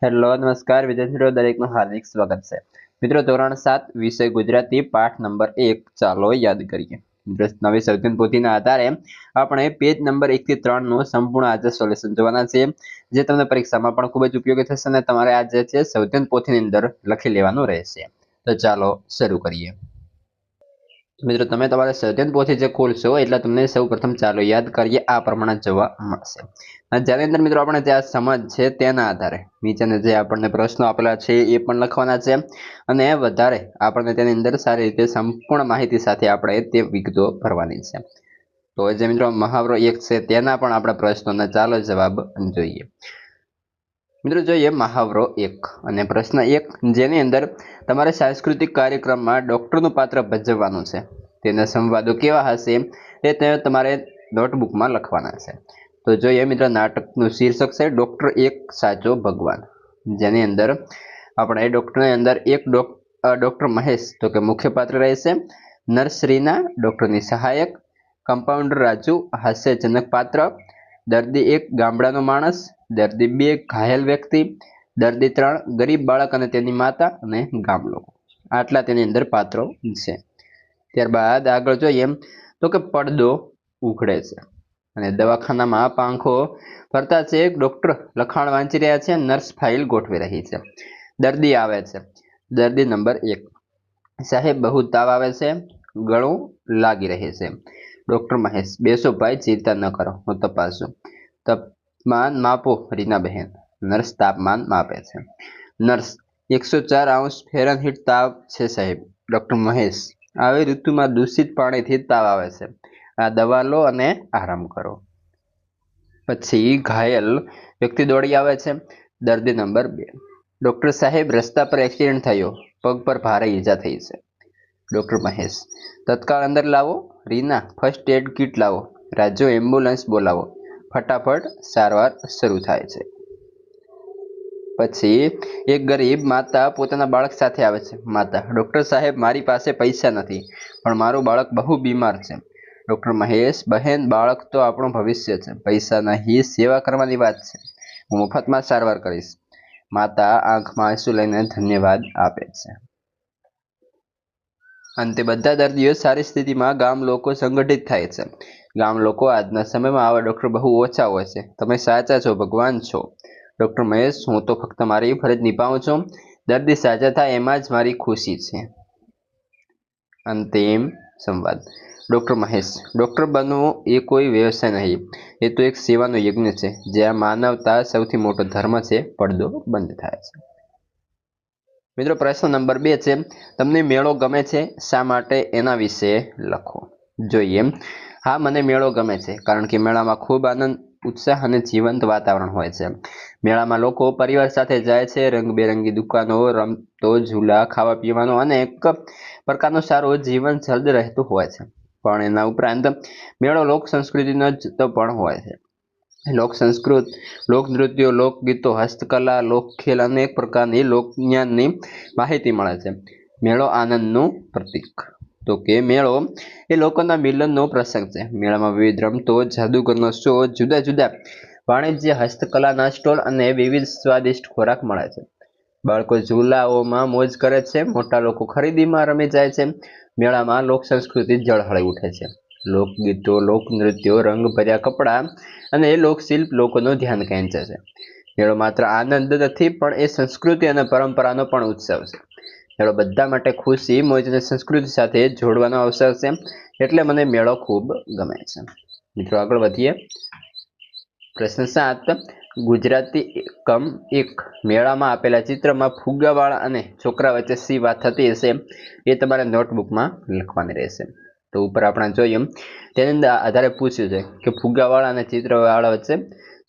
Hello નમસ્કાર વિદ્યાર્થી મિત્રો દરેકનું હાર્દિક સ્વાગત છે। મિત્રો ધોરણ 7 વિષય ગુજરાતી પાઠ નંબર 1 ચાલો યાદ કરીએ। મિત્રો નવી સૌજન પોથીના આધારે આપણે પેજ નંબર 1 થી 3 નું સંપૂર્ણ આજે સોલ્યુશન જોવાના છે, જે તમને પરીક્ષામાં પણ ખૂબ જ ઉપયોગી થશે અને તમારે આ જે છે સૌજન પોથીની અંદર લખી લેવાનું રહેશે। તો ચાલો શરૂ કરીએ। મિત્રો તમે તમારે સૌજન પોથી જે ખોલશો એટલે તમને સૌપ્રથમ ચાલો યાદ કરીએ આ પ્રમાણે જોવા મળશે। જેની અંદર મિત્રો આપણે જે સમજ છે તેના આધારે નીચેના જે આપણને પ્રશ્નો આપેલા છે એ પણ લખવાના છે અને વધારે આપણને તેની અંદર સારી રીતે સંપૂર્ણ માહિતી સાથે આપણે તે વિગતો ભરવાની છે। તો જે મિત્રો મહાવરો 1 છે તેના પણ આપણે પ્રશ્નોના ચાલો જવાબ જોઈએ। મિત્રો જોઈએ મહાવરો 1 અને પ્રશ્ન 1, જેની અંદર તમારે સાંસ્કૃતિક કાર્યક્રમમાં ડોક્ટરનું પાત્ર ભજવવાનું છે। તેના સંવાદો કેવા હશે તે તમારે નોટબુકમાં લખવાના છે। તો જોઈએ મિત્રો નાટકનું શીર્ષક છે ડોક્ટર એક સાચો ભગવાન, જેની અંદર આપણે ડોક્ટરની અંદર એક ડોક્ટર મહેશ તો કે મુખ્ય પાત્ર રહેશે, નર્સ રીના ડોક્ટરની સહાયક, કમ્પાઉન્ડર રાજુ હાસ્યજનક પાત્ર, દર્દી 1 ગામડાનો માણસ, દર્દી 2 ઘાયલ વ્યક્તિ, દર્દી 3 ગરીબ બાળક અને તેની માતા અને ગામ લોકો। આટલા તેની અંદર પાત્રો છે। ત્યારબાદ આગળ જોઈએ તો કે પડદો ઉઘડે છે અને દવાખાનામાં પાંખો ફરતા છે, એક ડોક્ટર લખાણ વાંચી રહ્યા છે, નર્સ ફાઇલ ગોઠવી રહી છે, દર્દી આવે છે, દર્દી નંબર 1, સાહેબ બહુ તાવ આવે છે, ગળું લાગી રહે છે, ડોક્ટર મહેશ બેસો ભાઈ ચિંતા ન કરો હું તપાસું, તાપમાન માપો રીના બહેન, નર્સ તાપમાન માપે છે, નર્સ 104 અંશ ફેરનહીટ તાવ છે સાહેબ, ડોક્ટર મહેશ આવી ઋતુમાં દૂષિત પાણીથી તાવ આવે છે, આ દવા લો અને આરામ કરો। પછી ઘાયલ વ્યક્તિ દોડી આવે છે, દર્દી નંબર 2, ડોક્ટર સાહેબ રસ્તા પર એક્સિડન્ટ થયો, પગ પર ભારે ઈજા થઈ છે, ડોક્ટર મહેશ તત્કાળ અંદર લાવો, રીના ફર્સ્ટ એડ કિટ લાવો, રાજુ એમ્બ્યુલન્સ બોલાવો, ફટાફટ સારવાર શરૂ થાય છે। પછી એક ગરીબ માતા પોતાના બાળક સાથે આવે છે, માતા ડોક્ટર સાહેબ મારી પાસે પૈસા નથી પણ મારું બાળક બહુ બીમાર છે, ડોક્ટર મહેશ બહેન બાળક તો આપણું ભવિષ્ય છે, પૈસા નહીં સેવા કરવાની વાત છે, હું મફતમાં સારવાર કરીશ, માતા આંખમાં આંસુ લઈને ધન્યવાદ આપે છે। અંતે બધા દર્દીઓ સારી સ્થિતિમાં ગામ લોકો સંગઠિત થાય છે, ગામ લોકો આજના સમયમાં આવા ડોક્ટર બહુ ઓછા હોય છે, તમે સાચા છો ભગવાન છો, ડોક્ટર મહેશ હું તો ફક્ત મારી ફરજ નિભાવું છું, દર્દી સાજા થાય એમાં જ મારી ખુશી છે। અંતિમ સંવાદ ડોક્ટર મહેશ ડોક્ટર બનવું એ કોઈ વ્યવસાય નહીં, એ તો એક સેવાનો યજ્ઞ છે, જ્યાં માનવતા સૌથી મોટો ધર્મ છે, પડદો બંધ થાય છે। મિત્રો પ્રશ્ન નંબર 2 છે, તમને મેળો ગમે છે, શા માટે એના વિશે લખો। જોઈએ હા મને મેળો ગમે છે કારણ કે મેળામાં ખૂબ આનંદ ઉત્સાહ અને જીવંત વાતાવરણ હોય છે। મેળામાં લોકો પરિવાર સાથે જાય છે, રંગબેરંગી દુકાનો, રમતો, ઝૂલા, ખાવા પીવાનું અને એક પ્રકારનું સારું જીવન સર્જ રહેતું હોય છે। પણ એના ઉપરાંત મેળો લોક સંસ્કૃતિનો જ તો પણ હોય છે, લોક સંસ્કૃત, લોકનૃત્યો, લોકગીતો, હસ્તકલા, લોકખેલ અને એક પ્રકારની લોકજ્ઞાનની માહિતી મળે છે। મેળો આનંદનું પ્રતીક તો કે મેળો એ લોકોના મિલનનો પ્રસંગ છે, મેળામાં વિવિધ રમતો, જાદુગરનો શો, જુદા જુદા વાણિજ્ય, હસ્તકલાના સ્ટોલ અને વિવિધ સ્વાદિષ્ટ ખોરાક મળે છે, બાળકો ઝૂલાઓમાં મોજ કરે છે, મોટા લોકો ખરીદીમાં રમી જાય છે, મેળામાં લોક સંસ્કૃતિ ઝળહળી ઉઠે છે, લોકગીતો, લોકનૃત્યો, રંગભર્યા કપડાં અને એ લોકશિલ્પ લોકોનું ધ્યાન ખેંચે છે। મેળો માત્ર આનંદ નથી પણ એ સંસ્કૃતિ અને પરંપરાનો પણ ઉત્સવ છે, મેળો બધા માટે ખુશી, મોજ અને સંસ્કૃતિ સાથે જોડવાનો અવસર છે, એટલે મને મેળો ખૂબ ગમે છે। મિત્રો આગળ વધીએ। પ્રશ્ન 7, ગુજરાતી એકમ 1 મેળામાં આપેલા ચિત્રમાં ફુગ્ગાવાળા અને છોકરા વચ્ચે શી વાત થતી હશે એ તમારે નોટબુકમાં લખવાની રહેશે। તો ઉપર આપણે જોઈએ તેની અંદર આધારે પૂછ્યું છે કે ફુગ્ગાવાળા અને ચિત્રવાળા વચ્ચે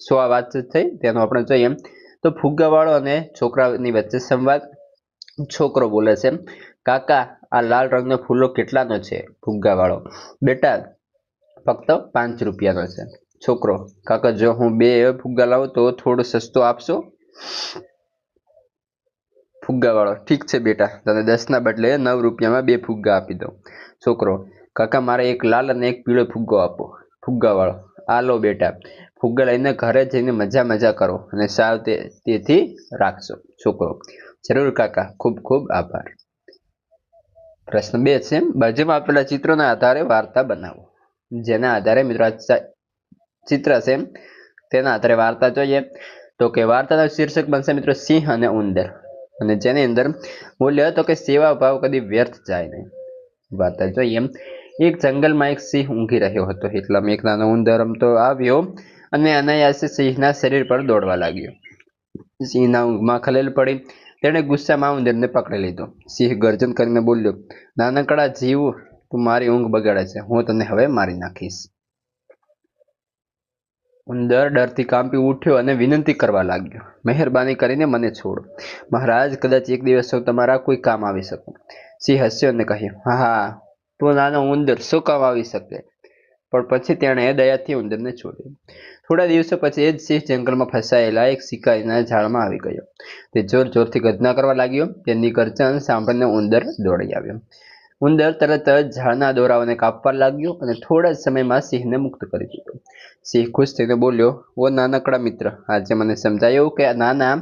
શું આ વાતચીત થઈ તેનું આપણે જોઈએ તો ફુગ્ગાવાળો અને છોકરાની વચ્ચે સંવાદ, છોકરો બોલે છે, કાકા આ લાલ રંગનો ફૂલો કેટલાનો છે, ફુગ્ગાવાળો બેટા ફક્ત 5 રૂપિયાનો છે, છોકરો કાકા જો હું 2 ફુગ્ગા લાવું તો થોડું સસ્તું આપશો, ફુગ્ગાવાળો ઠીક છે બેટા તને 10ના બદલે 9 રૂપિયામાં 2 ફુગ્ગા આપી દઉં, છોકરો કાકા મારે એક લાલ અને એક પીળો ફુગ્ગો આપો, ફુગ્ગાવાળો આલો બેટા, ફુગ્ગા લઈને ઘરે જઈને મજા કરો અને સાવચેતીથી રાખજો. છોકરો: જરૂર કાકા, ખૂબ ખૂબ આભાર. પ્રશ્ન 2 છે, બાજુમાં આપેલા ચિત્રોના આધારે વાર્તા બનાવો. જેના આધારે મિત્રો ચિત્ર છે તેના આધારે વાર્તા જોઈએ. તો કે વાર્તાનું શીર્ષક બનશે મિત્રો સિંહ અને ઉંદર, અને જેની અંદર બોલ્યો તો કે સેવા ભાવ કદી વ્યર્થ જાય નહીં. વાર્તા જોઈએ. એક જંગલમાં એક સિંહ ઊંઘી રહ્યો હતો. એટલામાં એક નાનો ઉંદર રમતો આવ્યો અને અનાયાસે સિંહના શરીર પર દોડવા લાગ્યો. સિંહના ઊંઘમાં ખલેલ પડી. તેણે ગુસ્સામાં ઉંદરને પકડી લીધો. સિંહ ગર્જન કરીને બોલ્યો, નાનકડા જીવ, તું મારી ઊંઘ બગાડે છે, હું તને હવે મારી નાખીશ. ઉંદર ડરથી કાંપી ઉઠ્યો અને વિનંતી કરવા લાગ્યો, મહેરબાની કરીને મને છોડો. મહારાજ, કદાચ એક દિવસ હું તમારા કોઈ કામ આવી શકું. સિંહ હસ્યો અને કહ્યું, હા, તું નાનો ઉંદર શું કામ આવી શકે. પણ પછી તેણે દયાથી ઉંદરને છોડ્યો. થોડા દિવસો પછી એ જ સિંહ જંગલમાં ફસાયેલા એક શિકારીના જાળમાં આવી ગયો. તે જોરથી ગર્જના કરવા લાગ્યો. તેની ગર્જન સાંભળીને ઉંદર દોડી આવ્યો. ઉંદર તરત જ ઝાડના દોરાઓને કાપવા લાગ્યો અને થોડા જ સમયમાં સિંહને મુક્ત કરી દીધો. સિંહ ખુશ થઈને બોલ્યો, ઓ નાનકડા મિત્ર, આજે મને સમજાયું કે નાના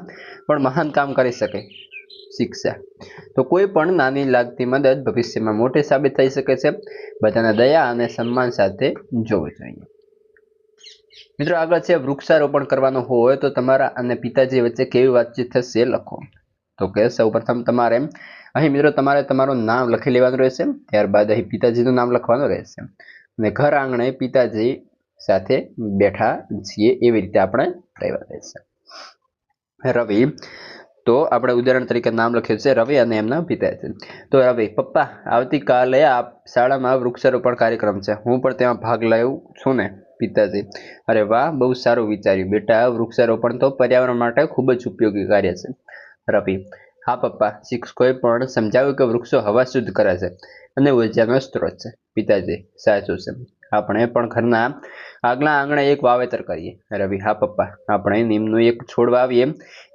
પણ મહાન કામ કરી શકે. શિક્ષા: તો કોઈ પણ નાની લાગતી મદદ ભવિષ્યમાં મોટી સાબિત થઈ શકે છે. બધાને દયા અને સન્માન સાથે જોવું જોઈએ. મિત્રો આગળ છે, વૃક્ષારોપણ કરવાનું હોય તો તમારા અને પિતાજી વચ્ચે કેવી વાતચીત થશે લખો. તો કે સૌપ્રથમ તમારે અહીં મિત્રો તમારે તમારું નામ લખી લેવાનું રહેશે. ત્યારબાદ અહીં પિતાજીનું નામ લખવાનું રહેશે અને ઘર આંગણે પિતાજી સાથે બેઠા છીએ એવી રીતે આપણે રહેવા રહેશે. રવિ: તો આપણે ઉદાહરણ તરીકે નામ લખ્યું છે રવિ અને એમના પિતાજી. તો રવિ: પપ્પા, આવતીકાલે આ શાળામાં વૃક્ષારોપણ કાર્યક્રમ છે, હું પણ તેમાં ભાગ લઉં છું ને. પિતાજી: અરે વાહ, બહુ સારું વિચાર્યું બેટા, વૃક્ષારોપણ તો પર્યાવરણ માટે ખૂબ જ ઉપયોગી કાર્ય છે. રવિ: હા પપ્પા, શિક્ષકોએ પણ સમજાવ્યું કે વૃક્ષો હવા શુદ્ધ કરે છે અને ઉર્જાનો સ્ત્રોત છે. પિતાજી: સાચું છે, આપણે પણ ઘરના આગલા આંગણે એક વાવેતર કરીએ. રવિ: હા પપ્પા, આપણે નીમનું એક છોડ વાવીએ,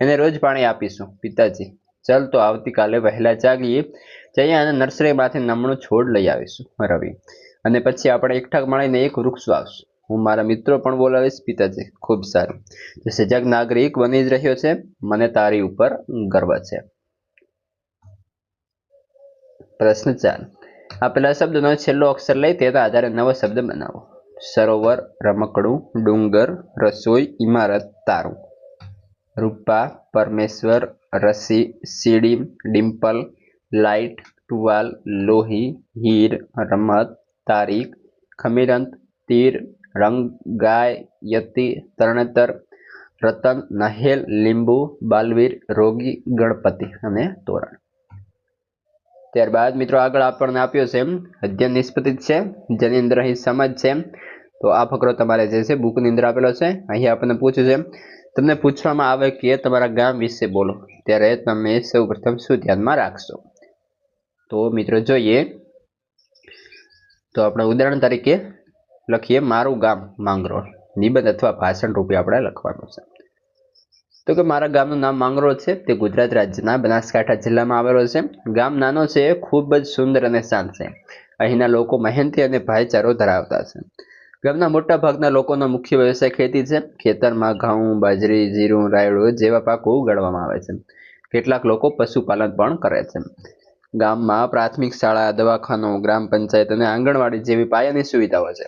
એને રોજ પાણી આપીશું. પિતાજી: ચાલ તો આવતીકાલે વહેલા જઈએ અને નર્સરીમાંથી નીમનું છોડ લઈ આવીશું. રવિ: અને પછી આપણે એકઠા મળીને એક વૃક્ષ વાવશું. હું મારા મિત્રો પણ બોલાવીશ. પિતાજી: ખૂબ સારું, સજાગ નાગરિક બની જ રહ્યો છે, મને તારી ઉપર ગર્વ છે. પ્રશ્ન 4, આપેલા શબ્દનો છેલ્લો અક્ષર લઈ તેના આધારે નવો શબ્દ બનાવો. સરોવર, રમકડું, ડુંગર, રસોઈ, ઇમારત, તારું. રૂપા, પરમેશ્વર, રસી, સીડી, ડિમ્પલ, લાઇટ, ટુવાલ, લોહી, હીર, રમત, તારીખ, ખમીરંત, તીર, રંગ, ગાય, યતિ, તરણેતર, રતન, નહેલ, લીંબુ, બાલવીર, રોગી, ગણપતિ અને તોરણ. ત્યારબાદ મિત્રો આગળ આપણને આપ્યો છે અધ્યયન નિષ્પત્તિ છે, જેની અંદર અહીં સમજ છે. તો આ ફકરો તમારે જે છે બુકની અંદર આપેલો છે. અહીં આપણને પૂછ્યું છે, તમને પૂછવામાં આવે કે તમારા ગામ વિશે બોલો, ત્યારે તમે સૌપ્રથમ શું ધ્યાનમાં રાખશો. તો મિત્રો જોઈએ, તો આપણે ઉદાહરણ તરીકે લખીએ, મારું ગામ માંગરોળ. નિબંધ અથવા ભાષણ રૂપે આપણે લખવાનું છે. તો કે મારા ગામનું નામ માંગરોળ છે. તે ગુજરાત રાજ્યના બનાસકાંઠા જિલ્લામાં આવેલો છે. ગામ નાનો છે, ખૂબ જ સુંદર અને શાંત છે. અહીંના લોકો મહેનતી અને ભાઈચારો ધરાવતા છે. ગામના મોટા ભાગના લોકોનો મુખ્ય વ્યવસાય ખેતી છે. ખેતરમાં ઘઉં, બાજરી, જીરું, રાયડો જેવા પાકો ઉગાડવામાં આવે છે. કેટલાક લોકો પશુપાલન પણ કરે છે. ગામમાં પ્રાથમિક શાળા, દવાખાનું, ગ્રામ પંચાયત અને આંગણવાડી જેવી પાયાની સુવિધાઓ છે.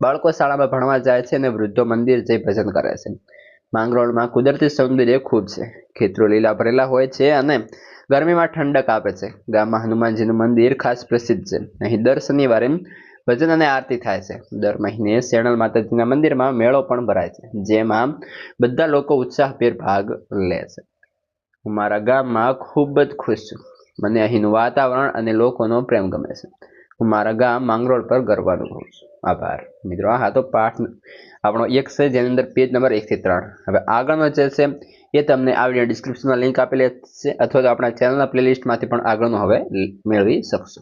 બાળકો શાળામાં ભણવા જાય છે અને વૃદ્ધો મંદિર જઈ ભજન કરે છે. માંગરોળમાં કુદરતી સૌંદર્ય ખૂબ છે. ખેતરો લીલા ભરેલા હોય છે અને ગરમીમાં ઠંડક આપે છે. ગામમાં હનુમાનજીનું મંદિર ખાસ પ્રસિદ્ધ છે. અહીં દર શનિવારે ભજન અને આરતી થાય છે. દર મહિને શેણલ માતાજીના મંદિરમાં મેળો પણ ભરાય છે, જેમાં બધા લોકો ઉત્સાહભેર ભાગ લે છે. હું મારા ગામમાં ખૂબ જ ખુશ છું. મને અહીંનું વાતાવરણ અને લોકોનો પ્રેમ ગમે છે. હું મારા ગામ માંગરોળ પર ગર્વ અનુભવું છું. આભાર. મિત્રો આ તો પાઠ આપણો 1 છે, જેની અંદર પેજ નંબર 1 થી 3. હવે આગળનો જે છે એ તમને આ વિડીયો ડિસ્ક્રિપ્શનમાં લિંક આપેલી છે, અથવા તો આપણા ચેનલના પ્લેલિસ્ટમાંથી પણ આગળનો હવે મેળવી શકશો.